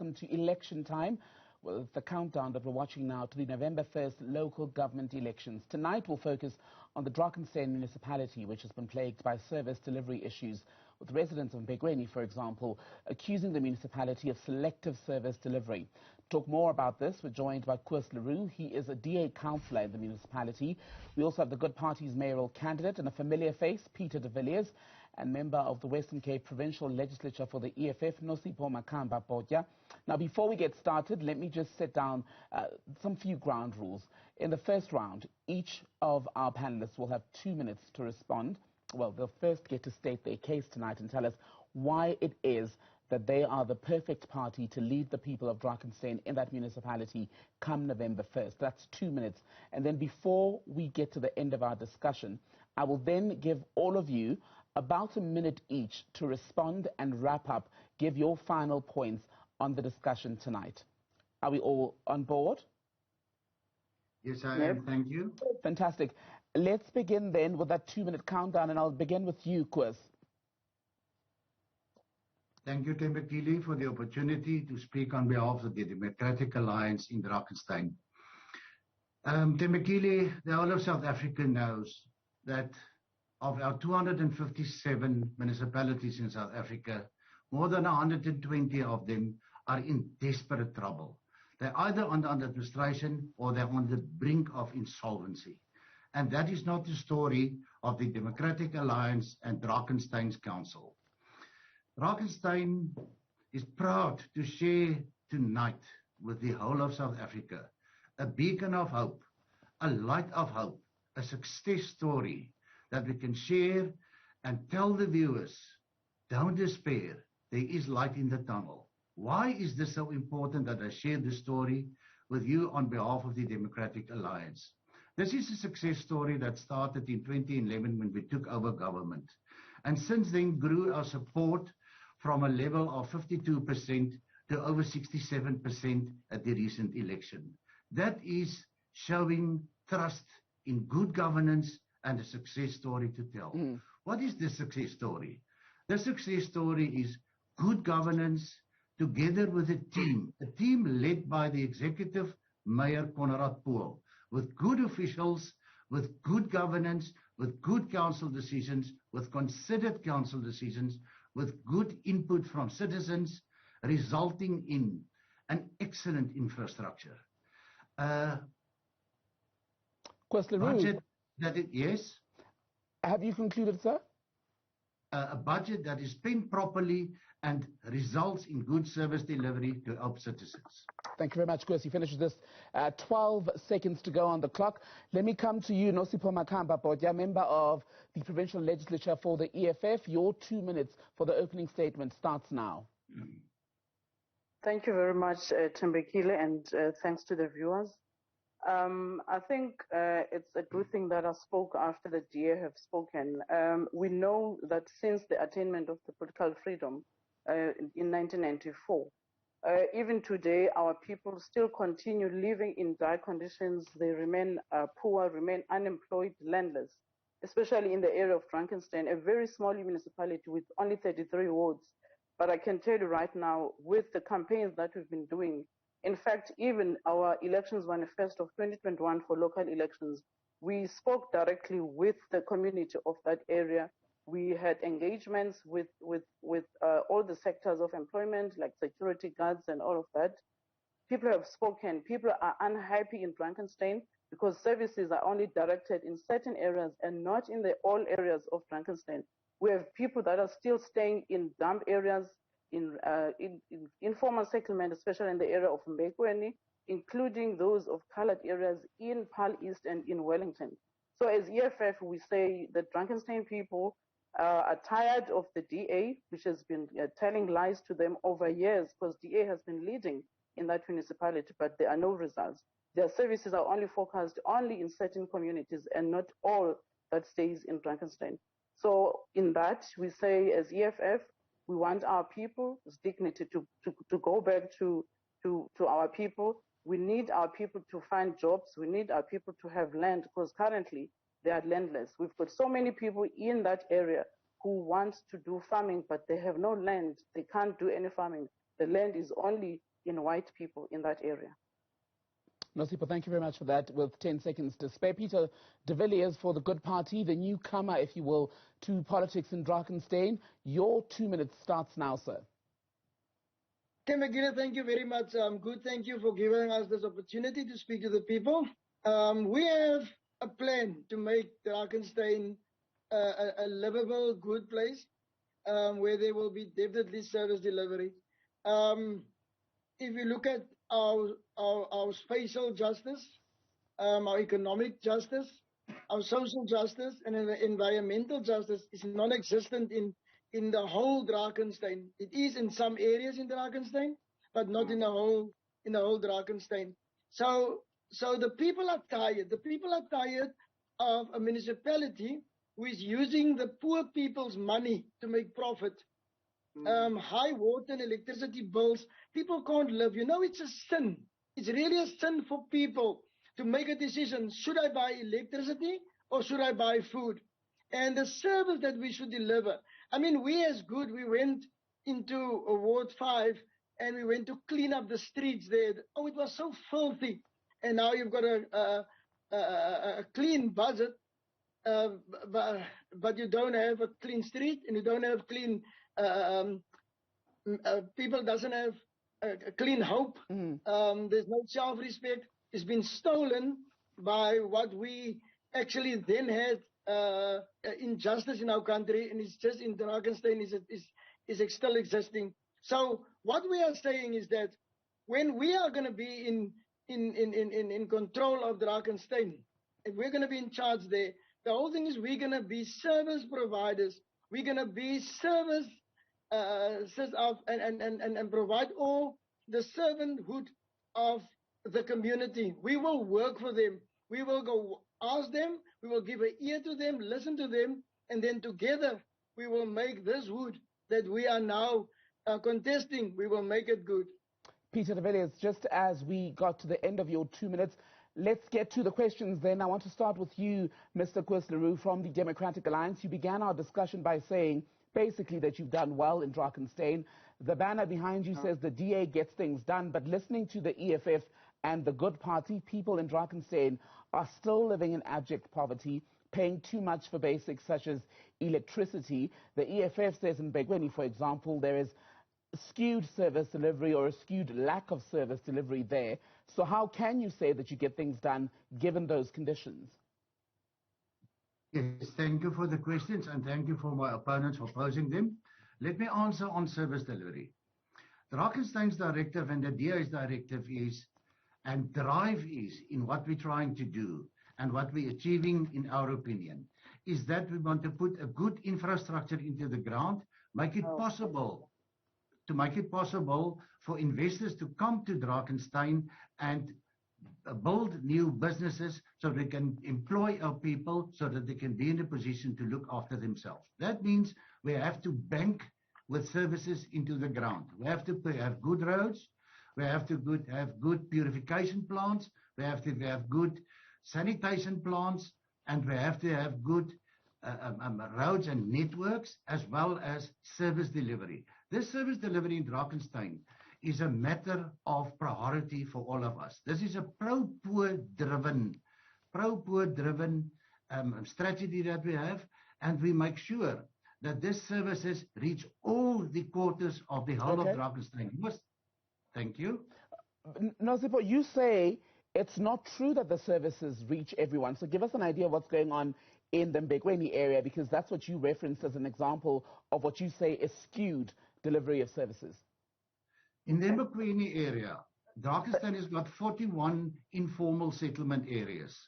welcome to election time. Well, the countdown that we're watching now to the November 1st local government elections. Tonight we'll focus on the Drakenstein Municipality, which has been plagued by service delivery issues, with residents of Mbekweni, for example, accusing the municipality of selective service delivery. To talk more about this, we're joined by Koos Leroux. He is a DA councillor in the municipality. We also have the Good Party's mayoral candidate and a familiar face, Peter de Villiers, and member of the Western Cape Provincial Legislature for the EFF, Newzroom. Now, before we get started, let me just set down some few ground rules. In the first round, each of our panelists will have 2 minutes to respond. Well, they'll first get to state their case tonight and tell us why it is that they are the perfect party to lead the people of Drakenstein in that municipality come November 1st. That's 2 minutes. And then before we get to the end of our discussion, I will then give all of you about a minute each to respond and wrap up, give your final points on the discussion tonight. Are we all on board? Yes, I am. Thank you. Fantastic. Let's begin then with that 2 minute countdown, and I'll begin with you, Koos. Thank you, Mbekweni, for the opportunity to speak on behalf of the Democratic Alliance in Drakenstein. Mbekweni, the whole of South Africa knows that of our 257 municipalities in South Africa, more than 120 of them are in desperate trouble. They're either under administration or they're on the brink of insolvency. And that is not the story of the Democratic Alliance and Drakenstein's Council. Drakenstein is proud to share tonight with the whole of South Africa a beacon of hope, a light of hope, a success story that we can share and tell the viewers, don't despair, there is light in the tunnel. Why is this so important that I share this story with you on behalf of the Democratic Alliance? This is a success story that started in 2011 when we took over government. And since then grew our support from a level of 52% to over 67% at the recent election. That is showing trust in good governance and a success story to tell. What is the success story? The success story is good governance together with a team led by the executive Mayor Conrad Pool, with good officials, with good governance, with good council decisions, with considered council decisions, with good input from citizens, resulting in an excellent infrastructure. Budget that yes. Have you concluded, sir? A budget that is spent properly and results in good service delivery to our citizens. Thank you very much, Koos. You finished this. 12 seconds to go on the clock. Let me come to you, Newzroom, member of the Provincial Legislature for the EFF. Your 2 minutes for the opening statement starts now. Thank you very much, Mbekweni, and thanks to the viewers. I think it's a good thing that I spoke after the DA have spoken. We know that since the attainment of the political freedom in 1994, even today, our people still continue living in dire conditions. They remain poor, remain unemployed, landless, especially in the area of Drakenstein, a very small municipality with only 33 wards. But I can tell you right now, with the campaigns that we've been doing, in fact, even our elections manifesto of 2021 for local elections, we spoke directly with the community of that area. We had engagements with all the sectors of employment, like security guards and all of that. People have spoken. People are unhappy in Drakenstein because services are only directed in certain areas and not in all areas of Drakenstein. We have people that are still staying in dump areas, in informal settlement, especially in the area of Mbekweni, including those of colored areas in Paarl East and in Wellington. So as EFF, we say that Drakenstein people are tired of the DA, which has been telling lies to them over years, because DA has been leading in that municipality, but there are no results. Their services are only focused only in certain communities and not all that stays in Drakenstein. So in that, we say as EFF, we want our people's dignity to go back to our people. We need our people to find jobs. We need our people to have land, because currently they are landless. We've got so many people in that area who want to do farming, but they have no land. They can't do any farming. the land is only in white people in that area. Nosipo, thank you very much for that. With 10 seconds to spare, Peter de Villiers for the Good Party, the newcomer, if you will, to politics in Drakenstein. Your 2 minutes starts now, sir. Mbekweni, thank you very much. Good, thank you for giving us this opportunity to speak to the people. We have a plan to make Drakenstein a livable, good place where there will be definitely service delivery. If you look at our spatial justice, our economic justice, our social justice, and environmental justice is non-existent in the whole Drakenstein. It is in some areas in Drakenstein, but not in the whole Drakenstein. So the people are tired. The people are tired of a municipality who is using the poor people's money to make profit. High water and electricity bills, people can't live. You know, it's a sin. It's really a sin for people to make a decision. Should I buy electricity or should I buy food? And the service that we should deliver. I mean, we as good, we went into Ward 5 and we went to clean up the streets there. Oh, it was so filthy. And now you've got a clean budget, but you don't have a clean street and you don't have clean people doesn't have a clean hope. There's no self-respect. It's been stolen by what we actually then had injustice in our country, and it's just in Drakenstein is still existing. So what we are saying is that when we are going to be in control of Drakenstein, if we're going to be in charge there, the whole thing is we're going to be service providers. We're going to be service and provide all the servanthood of the community. We will work for them. We will go ask them. We will give an ear to them, listen to them, and then together we will make this wood that we are now contesting. We will make it good. Peter de Villiers, just as we got to the end of your 2 minutes, let's get to the questions then. I want to start with you, Mr. Kwesleru from the Democratic Alliance. You began our discussion by saying basically that you've done well in Drakenstein. The banner behind you says the DA gets things done, but listening to the EFF and the Good Party, people in Drakenstein are still living in abject poverty, paying too much for basics such as electricity. The EFF says in Mbekweni, for example, there is skewed service delivery or a skewed lack of service delivery there. So how can you say that you get things done given those conditions? Yes, thank you for the questions and thank you for my opponents for posing them. Let me answer on service delivery. Drakenstein's directive and the DA's directive is, and drive is, in what we're trying to do and what we're achieving in our opinion, is that we want to put a good infrastructure into the ground, make it possible for investors to come to Drakenstein and build new businesses so they can employ our people so that they can be in a position to look after themselves. That means we have to bank with services into the ground. We have to have good roads. We have to have good purification plants. We have to have good sanitation plants. And we have to have good roads and networks as well as service delivery. This service delivery in Drakenstein is a matter of priority for all of us. This is a pro-poor driven strategy that we have, and we make sure that these services reach all the quarters of the whole of Drakenstein. Thank you. Nosipo, you say it's not true that the services reach everyone. So give us an idea of what's going on in the Mbekweni area, because that's what you referenced as an example of what you say is skewed delivery of services. In the Mbekweni area, Drakenstein has got 41 informal settlement areas.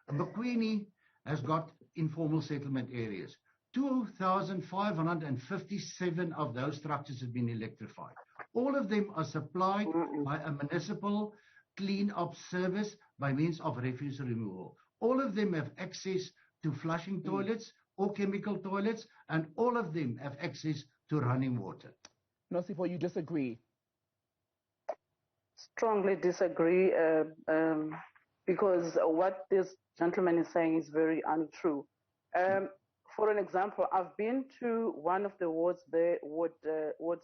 Mbekweni has got informal settlement areas. 2,557 of those structures have been electrified. All of them are supplied by a municipal clean-up service by means of refuse removal. All of them have access to flushing toilets or chemical toilets, and all of them have access to running water. Nosipo, you disagree? Strongly disagree, because what this gentleman is saying is very untrue. For an example, I've been to one of the wards there, Ward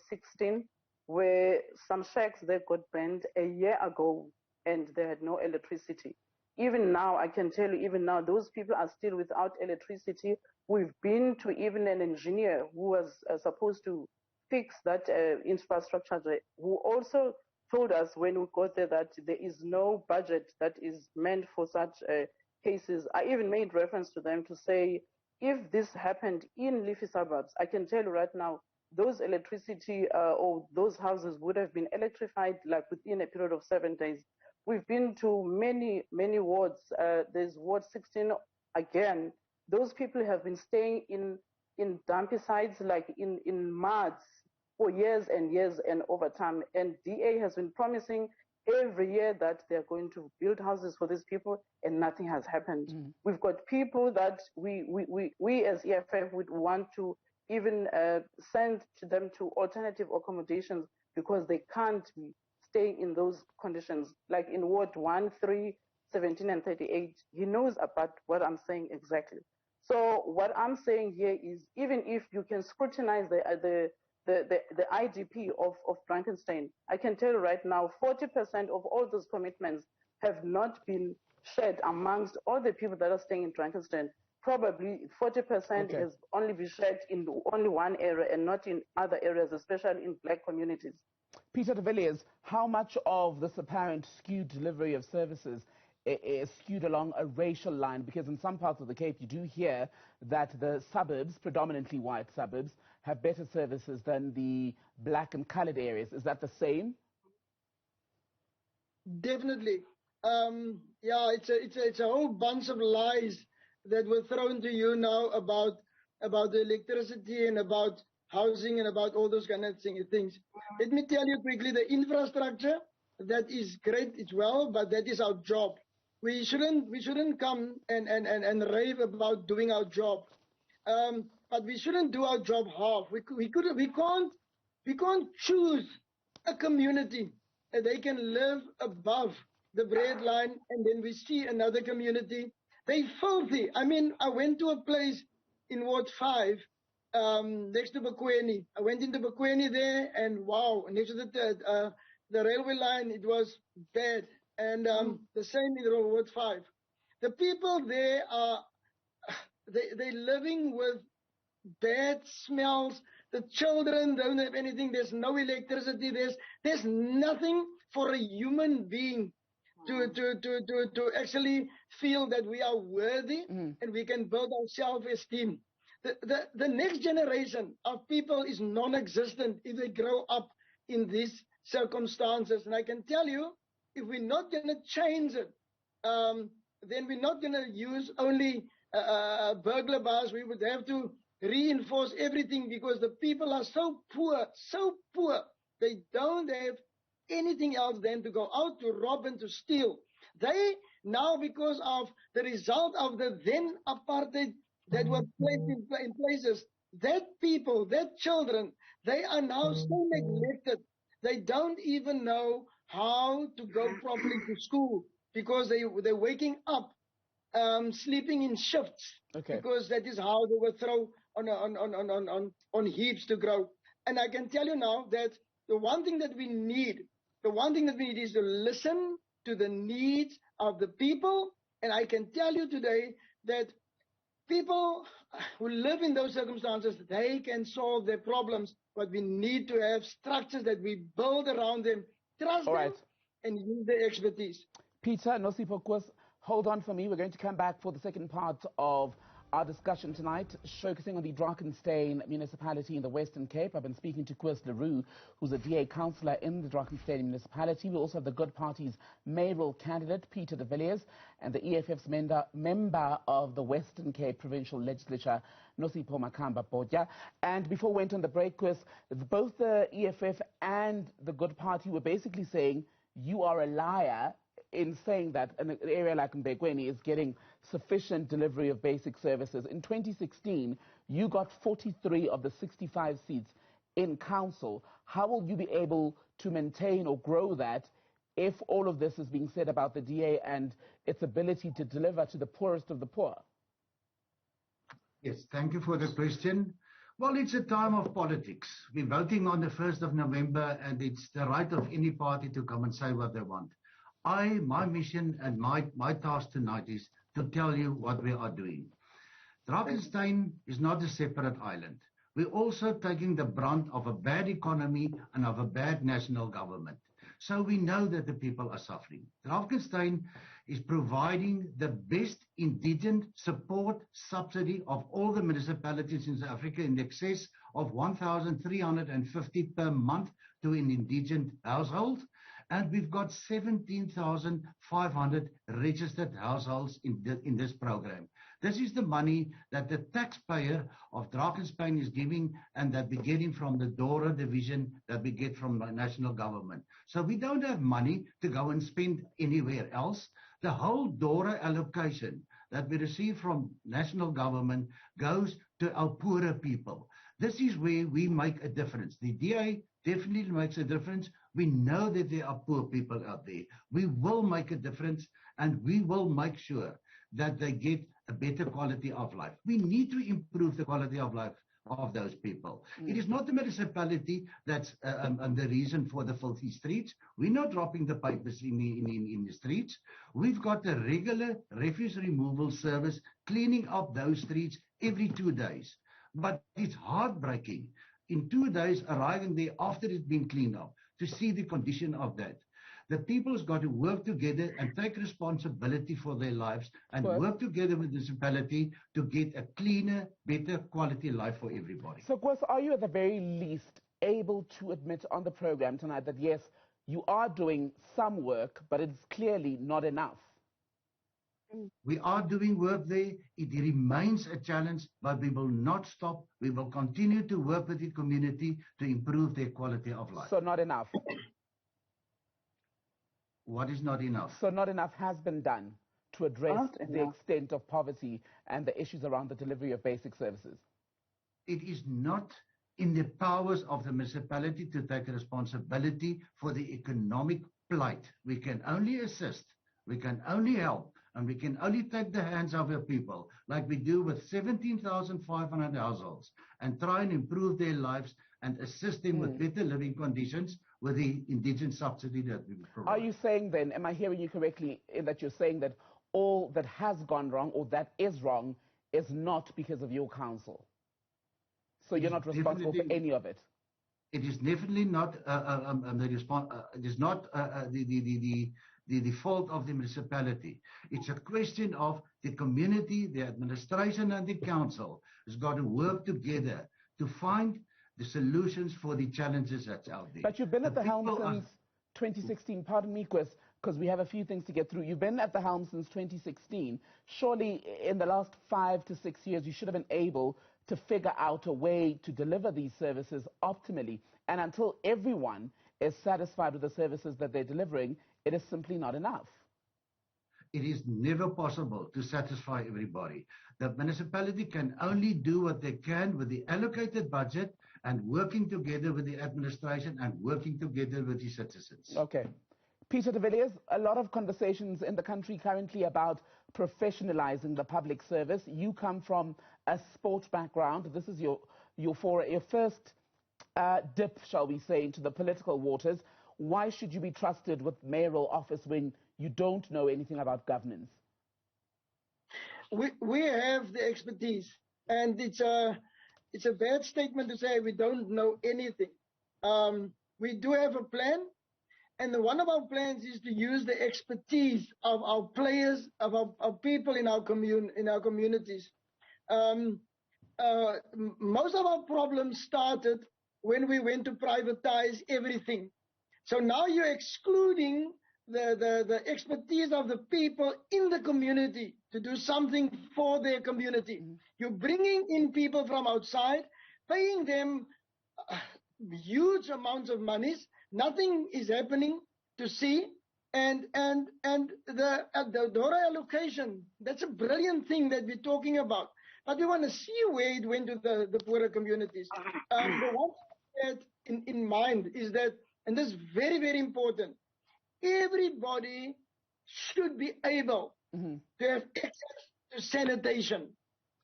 16, where some shacks they got burned a year ago and they had no electricity. Even now, I can tell you, even now, those people are still without electricity. We've been to even an engineer who was supposed to fix that infrastructure, who also told us when we got there that there is no budget that is meant for such cases. I even made reference to them to say, if this happened in leafy suburbs, I can tell you right now, those electricity or those houses would have been electrified like within a period of 7 days. We've been to many, many wards. There's Ward 16 again. Those people have been staying in dumpy sites, like in muds for years and years and over time. And DA has been promising every year that they're going to build houses for these people, and nothing has happened. We've got people that we as EFF would want to even send to them to alternative accommodations because they can't stay in those conditions. Like in Ward 1, 3, 17, and 38, he knows about what I'm saying exactly. So what I'm saying here is, even if you can scrutinize the IDP of Drakenstein, I can tell you right now, 40% of all those commitments have not been shared amongst all the people that are staying in Drakenstein. Probably 40% has only been shared in only one area and not in other areas, especially in black communities. Peter de Villiers, how much of this apparent skewed delivery of services is skewed along a racial line? Because in some parts of the Cape, you do hear that the suburbs, predominantly white suburbs, have better services than the black and coloured areas. Is that the same? Definitely. Yeah, it's a whole bunch of lies that were thrown to you now about the electricity and about housing and about all those kind of things. Let me tell you quickly, the infrastructure, that is great, it's well, but that is our job. We shouldn't come and rave about doing our job. But we shouldn't do our job half. We can't choose a community that they can live above the bread line, and then we see another community. They filthy. I mean, I went to a place in Ward 5, next to Mbekweni. I went into Mbekweni there, and wow, next to the railway line, it was bad. And the same in Ward 5. The people there are, they're living with bad smells. The children don't have anything. There's no electricity. There's nothing for a human being to actually feel that we are worthy and we can build our self-esteem. The next generation of people is non-existent if they grow up in these circumstances. And I can tell you, if we're not going to change it, then we're not going to use only burglar bars. We would have to reinforce everything because the people are so poor. They don't have anything else than to go out to rob and to steal. They now, because of the result of the then apartheid that were placed in places, that people, that children, they are now so neglected. They don't even know how to go properly to school because they're waking up, sleeping in shifts, because that is how they were thrown on heaps to grow. And I can tell you now that the one thing that we need is to listen to the needs of the people. And I can tell you today that people who live in those circumstances, they can solve their problems, but we need to have structures that we build around them, trust them, and use their expertise. Peter, Nosipho, hold on for me. We're going to come back for the second part of our discussion tonight, focusing on the Drakenstein Municipality in the Western Cape. I've been speaking to Koos Leroux, who's a DA councillor in the Drakenstein Municipality. We also have the Good Party's mayoral candidate, Peter de Villiers, and the EFF's member of the Western Cape Provincial Legislature, Nosipho Makamba Bodja. And before we went on the break, Koos, both the EFF and the Good Party were basically saying, you are a liar in saying that an area like Mbekweni is getting sufficient delivery of basic services. In 2016, you got 43 of the 65 seats in council. How will you be able to maintain or grow that if all of this is being said about the DA and its ability to deliver to the poorest of the poor? Yes, thank you for the question. Well, it's a time of politics. We're voting on the 1st of November, and it's the right of any party to come and say what they want. My mission and my task tonight is to tell you what we are doing. Drakenstein is not a separate island. We're also taking the brunt of a bad economy and of a bad national government. So we know that the people are suffering. Drakenstein is providing the best indigent support subsidy of all the municipalities in South Africa in excess of 1,350 per month to an indigent household. And we've got 17,500 registered households in this program. This is the money that the taxpayer of Drakenstein is giving and that we're getting from the DORA division that we get from the national government. So we don't have money to go and spend anywhere else. The whole DORA allocation that we receive from national government goes to our poorer people. This is where we make a difference. The DA definitely makes a difference. We know that there are poor people out there. We will make a difference, and we will make sure that they get a better quality of life. We need to improve the quality of life of those people. It is not the municipality that's the reason for the filthy streets. We're not dropping the papers in the streets. We've got a regular refuse removal service cleaning up those streets every 2 days. But it's heartbreaking in 2 days arriving there after it's been cleaned up to see the condition of that. The people's got to work together and take responsibility for their lives and work together with the municipality to get a cleaner, better quality life for everybody. So, Kwes, are you at the very least able to admit on the program tonight that, yes, you are doing some work, but it's clearly not enough? We are doing work there. It remains a challenge, but we will not stop. We will continue to work with the community to improve their quality of life. So not enough? What is not enough? So not enough has been done to address the extent of poverty and the issues around the delivery of basic services? It is not in the powers of the municipality to take responsibility for the economic plight. We can only assist, we can only help, and we can only take the hands of our people, like we do with 17,500 households, and try and improve their lives and assist them with better living conditions with the indigent subsidy that we provide. Are you saying then, am I hearing you correctly, in that you're saying that all that has gone wrong or that is wrong is not because of your council? So you're not responsible for any of it? It is definitely not it is not the fault of the municipality. It's a question of the community, the administration and the council has got to work together to find the solutions for the challenges that's out there. But you've been at the helm since 2016. Pardon me, Kwes, because we have a few things to get through. You've been at the helm since 2016. Surely in the last 5 to 6 years, you should have been able to figure out a way to deliver these services optimally. And until everyone is satisfied with the services that they're delivering, it is simply not enough. It is never possible to satisfy everybody. The municipality can only do what they can with the allocated budget and working together with the administration and working together with the citizens. Okay. Peter de Villiers, a lot of conversations in the country currently about professionalizing the public service. You come from a sport background. This is your first dip, shall we say, into the political waters. Why should you be trusted with mayoral office when you don't know anything about governance? We have the expertise, and it's a bad statement to say we don't know anything. We do have a plan, and one of our plans is to use the expertise of our players, of our people in our communities. Most of our problems started when we went to privatize everything. So now you're excluding the expertise of the people in the community to do something for their community. You're bringing in people from outside, paying them huge amounts of monies. Nothing is happening to see. And the DORA allocation, that's a brilliant thing that we're talking about. But we want to see where it went to the poorer communities. The one thing that in mind is that, and this is very, very important, everybody should be able to have access to sanitation,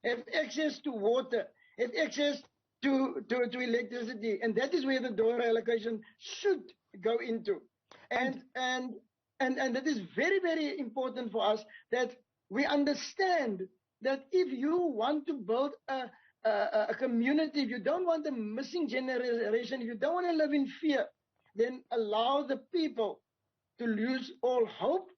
have access to water, have access to electricity, and that is where the door allocation should go into. And that is very, very important for us, that we understand that if you want to build a community, if you don't want a missing generation, if you don't want to live in fear, then allow the people to lose all hope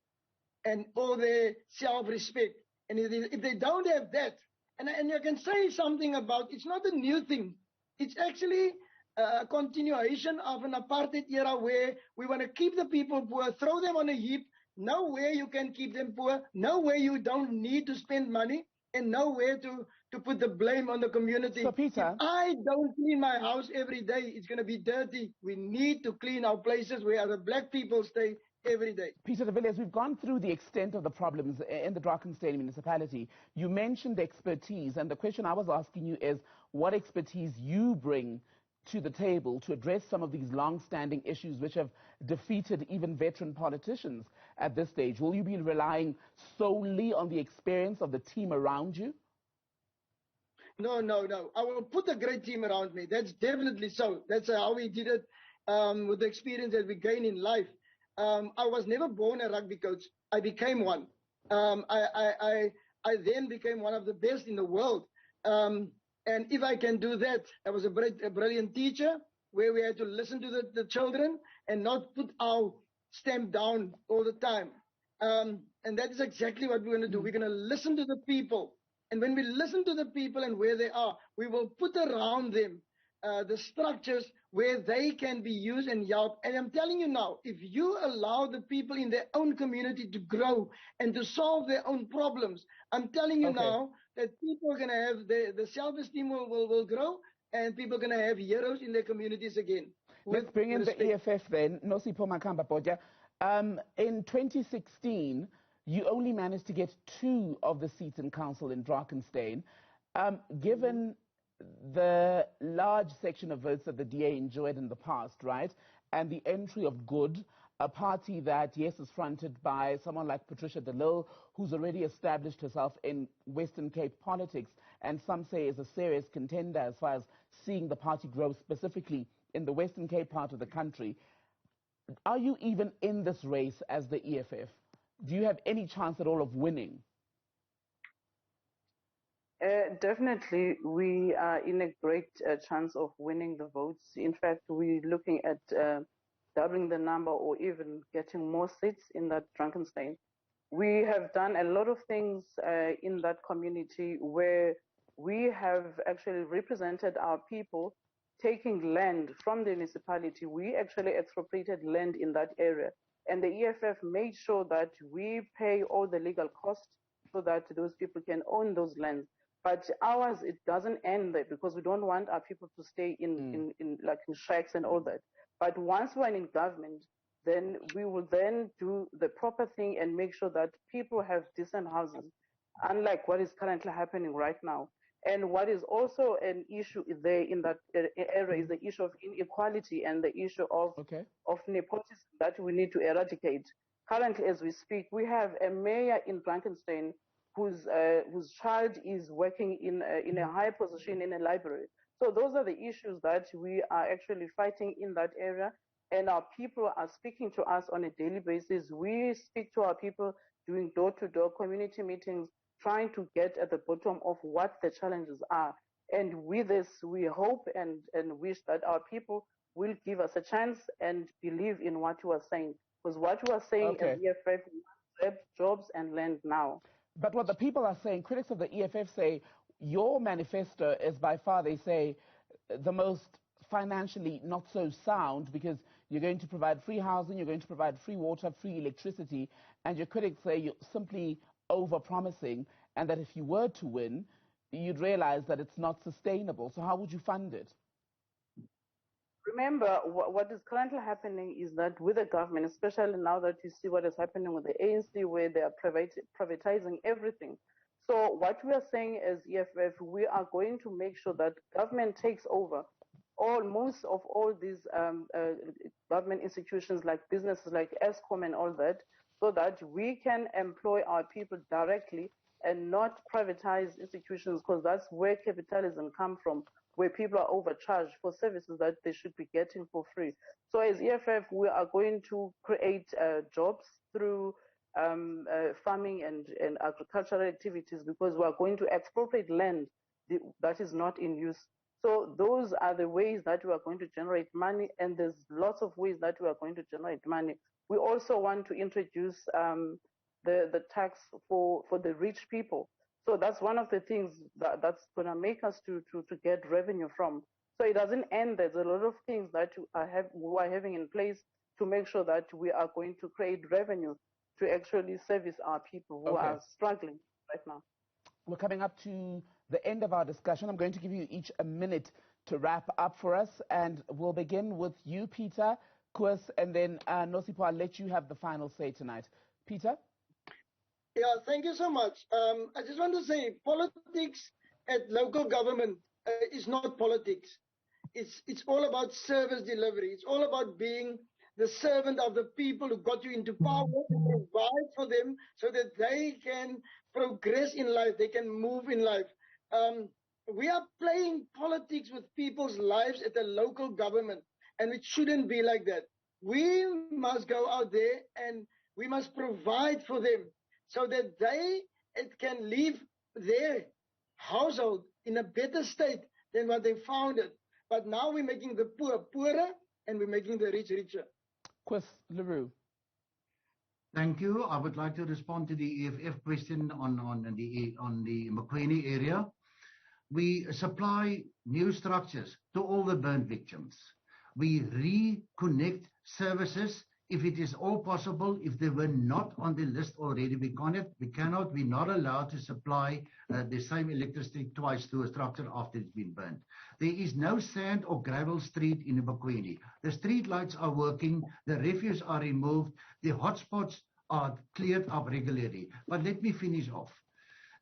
and all their self-respect. And if they don't have that, and I can say something about, it's not a new thing. It's actually a continuation of an apartheid era where we want to keep the people poor, throw them on a heap, nowhere you can keep them poor, nowhere you don't need to spend money, and nowhere to put the blame on the community. So, Peter, if I don't clean my house every day, it's going to be dirty. We need to clean our places where other black people stay every day. Peter de Villiers, we've gone through the extent of the problems in the Drakenstein Municipality. You mentioned expertise, and the question I was asking you is what expertise you bring to the table to address some of these long-standing issues which have defeated even veteran politicians at this stage. Will you be relying solely on the experience of the team around you? No. I will put a great team around me. That's definitely so. That's how we did it with the experience that we gain in life. I was never born a rugby coach. I became one. I then became one of the best in the world. And if I can do that, I was a brilliant teacher where we had to listen to the children and not put our stamp down all the time. And that is exactly what we're going to do. We're going to listen to the people. And when we listen to the people and where they are, we will put around them the structures where they can be used and helped. And I'm telling you now, if you allow the people in their own community to grow and to solve their own problems, I'm telling you now that people are going to have the self-esteem will grow, and people are going to have heroes in their communities again. Let's bring in the EFF then. Nosipho Makamba Botja. In 2016, you only managed to get 2 of the seats in council in Drakenstein. Given the large section of votes that the DA enjoyed in the past, right, and the entry of Good, a party that, yes, is fronted by someone like Patricia de Lille, who's already established herself in Western Cape politics, and some say is a serious contender as far as seeing the party grow specifically in the Western Cape part of the country. Are you even in this race as the EFF? Do you have any chance at all of winning? Definitely, we are in a great chance of winning the votes. In fact, we're looking at doubling the number or even getting more seats in that Drakenstein. We have done a lot of things in that community where we have actually represented our people taking land from the municipality. We actually expropriated land in that area. And the EFF made sure that we pay all the legal costs so that those people can own those lands. But ours, it doesn't end there because we don't want our people to stay in shacks and all that. But once we're in government, then we will then do the proper thing and make sure that people have decent houses, unlike what is currently happening right now. And what is also an issue there in that area is the issue of inequality and the issue of nepotism that we need to eradicate. Currently, as we speak, we have a mayor in Drakenstein whose child is working in a high position in a library. So those are the issues that we are actually fighting in that area, and our people are speaking to us on a daily basis. We speak to our people doing door-to-door community meetings, trying to get at the bottom of what the challenges are. And with this, we hope and wish that our people will give us a chance and believe in what you are saying. Because what you are saying is EFF wants jobs and land now. But what the people are saying, critics of the EFF say, your manifesto is by far, they say, the most financially not so sound, because you're going to provide free housing, you're going to provide free water, free electricity, and your critics say you're simply over-promising, and that if you were to win, you'd realize that it's not sustainable. So how would you fund it? Remember, what is currently happening is that with the government, especially now that you see what is happening with the ANC, where they are privatizing everything. So what we are saying as EFF, we are going to make sure that government takes over most of all these government institutions like businesses like Eskom and all that, so that we can employ our people directly and not privatize institutions, because that's where capitalism comes from. where people are overcharged for services that they should be getting for free. So as EFF, we are going to create jobs through farming and agricultural activities, because we are going to expropriate land that is not in use. So those are the ways that we are going to generate money, and there's lots of ways that we are going to generate money. We also want to introduce the tax for the rich people. So that's one of the things that's going to make us to get revenue from. So it doesn't end. There's a lot of things that we are having in place to make sure that we are going to create revenue to actually service our people who are struggling right now. We're coming up to the end of our discussion. I'm going to give you each a minute to wrap up for us, and we'll begin with you, Peter, Koos, and then Nosipho, I'll let you have the final say tonight. Peter? Yeah, thank you so much. I just want to say politics at local government is not politics. It's all about service delivery. It's all about being the servant of the people who got you into power, to provide for them so that they can progress in life, they can move in life. We are playing politics with people's lives at the local government, and it shouldn't be like that. We must go out there and we must provide for them so that they can leave their household in a better state than what they found it. But now we're making the poor poorer and we're making the rich richer. Koos Leroux. Thank you. I would like to respond to the EFF question on the Mbekweni area. We supply new structures to all the burn victims. We reconnect services if it is all possible. If they were not on the list already, we're not allowed to supply the same electricity twice to a structure after it's been burned. There is no sand or gravel street in Mbekweni. The street lights are working, the refuse are removed, the hotspots are cleared up regularly. But let me finish off.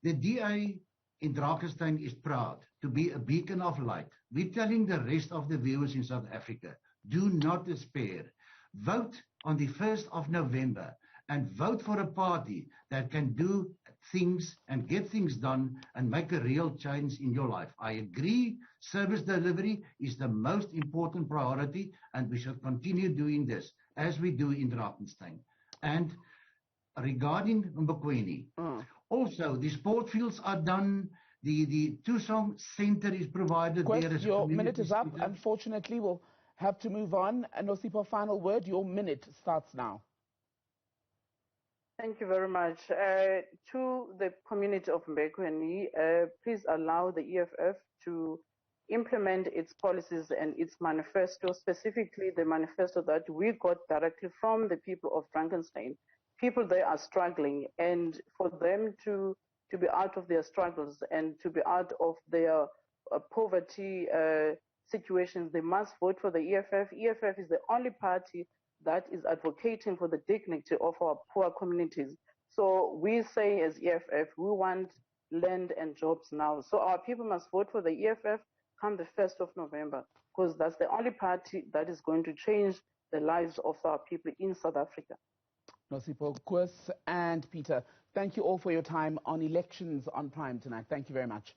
The DA in Drakenstein is proud to be a beacon of light. We're telling the rest of the viewers in South Africa, do not despair. Vote on the 1st of November and vote for a party that can do things and get things done and make a real change in your life. I agree, service delivery is the most important priority, and we should continue doing this as we do in Drakenstein. And regarding Mbekweni, also the sport fields are done. The Tusong Center is provided there as your minute is up. Unfortunately, we'll have to move on. Nosipho, final word. Your minute starts now. Thank you very much. To the community of Mbekweni, please allow the EFF to implement its policies and its manifesto, specifically the manifesto that we got directly from the people of Drakenstein. People there are struggling, and for them to be out of their struggles and to be out of their poverty situations, they must vote for the EFF. EFF is the only party that is advocating for the dignity of our poor communities. So we say as EFF, we want land and jobs now. So our people must vote for the EFF come the 1st of November, because that's the only party that is going to change the lives of our people in South Africa. Nosipho, Koos, and Peter, thank you all for your time on elections on Prime tonight. Thank you very much.